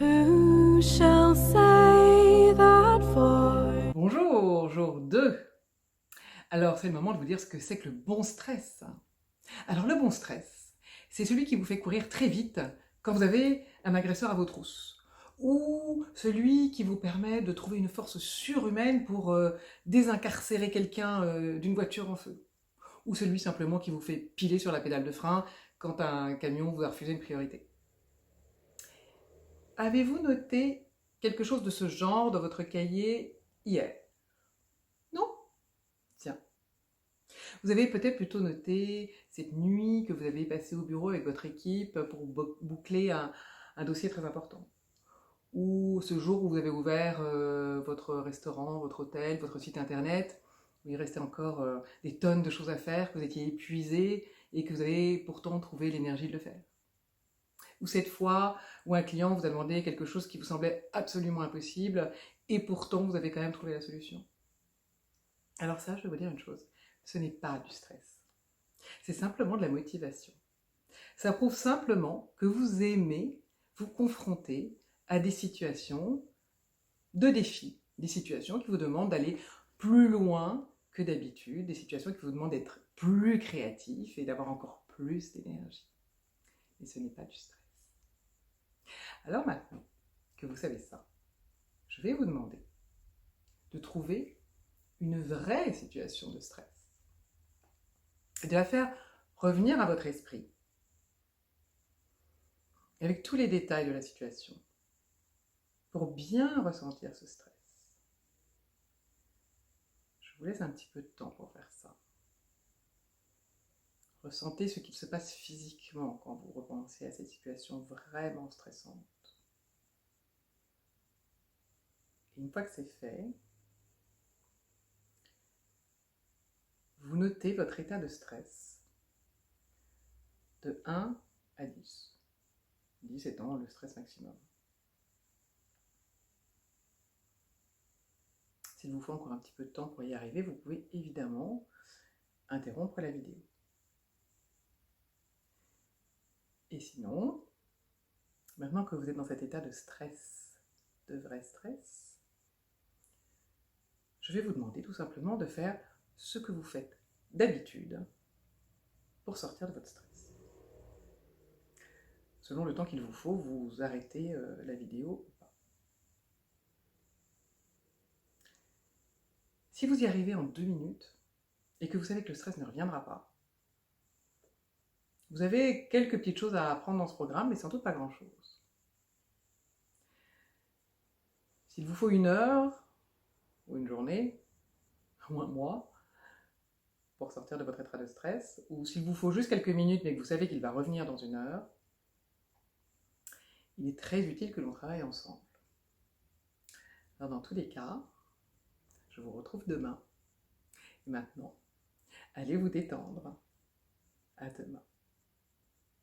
Who shall say that voice? Bonjour, jour 2. Alors, c'est le moment de vous dire ce que c'est que le bon stress. Alors, le bon stress, c'est celui qui vous fait courir très vite quand vous avez un agresseur à vos trousses. Ou celui qui vous permet de trouver une force surhumaine pour désincarcérer quelqu'un d'une voiture en feu. Ou celui simplement qui vous fait piler sur la pédale de frein quand un camion vous a refusé une priorité. Avez-vous noté quelque chose de ce genre dans votre cahier hier? Non? Tiens. Vous avez peut-être plutôt noté cette nuit que vous avez passée au bureau avec votre équipe pour boucler un dossier très important. Ou ce jour où vous avez ouvert votre restaurant, votre hôtel, votre site internet, où il restait encore des tonnes de choses à faire, que vous étiez épuisé et que vous avez pourtant trouvé l'énergie de le faire. Ou cette fois où un client vous a demandé quelque chose qui vous semblait absolument impossible et pourtant vous avez quand même trouvé la solution. Alors ça, je vais vous dire une chose, ce n'est pas du stress. C'est simplement de la motivation. Ça prouve simplement que vous aimez vous confronter à des situations de défi, des situations qui vous demandent d'aller plus loin que d'habitude, des situations qui vous demandent d'être plus créatif et d'avoir encore plus d'énergie. Et ce n'est pas du stress. Alors maintenant que vous savez ça, je vais vous demander de trouver une vraie situation de stress et de la faire revenir à votre esprit avec tous les détails de la situation pour bien ressentir ce stress. Je vous laisse un petit peu de temps pour faire ça. Ressentez ce qu'il se passe physiquement quand vous repensez à cette situation vraiment stressante. Et une fois que c'est fait, vous notez votre état de stress de 1 à 10. 10 étant le stress maximum. S'il vous faut encore un petit peu de temps pour y arriver, vous pouvez évidemment interrompre la vidéo. Et sinon, maintenant que vous êtes dans cet état de stress, de vrai stress, je vais vous demander tout simplement de faire ce que vous faites d'habitude pour sortir de votre stress. Selon le temps qu'il vous faut, vous arrêtez la vidéo ou pas. Si vous y arrivez en 2 minutes et que vous savez que le stress ne reviendra pas, vous avez quelques petites choses à apprendre dans ce programme, mais sans doute pas grand-chose. S'il vous faut 1 heure ou une journée, ou un mois, pour sortir de votre état de stress, ou s'il vous faut juste quelques minutes mais que vous savez qu'il va revenir dans 1 heure, il est très utile que l'on travaille ensemble. Alors dans tous les cas, je vous retrouve demain. Et maintenant, allez vous détendre. À demain.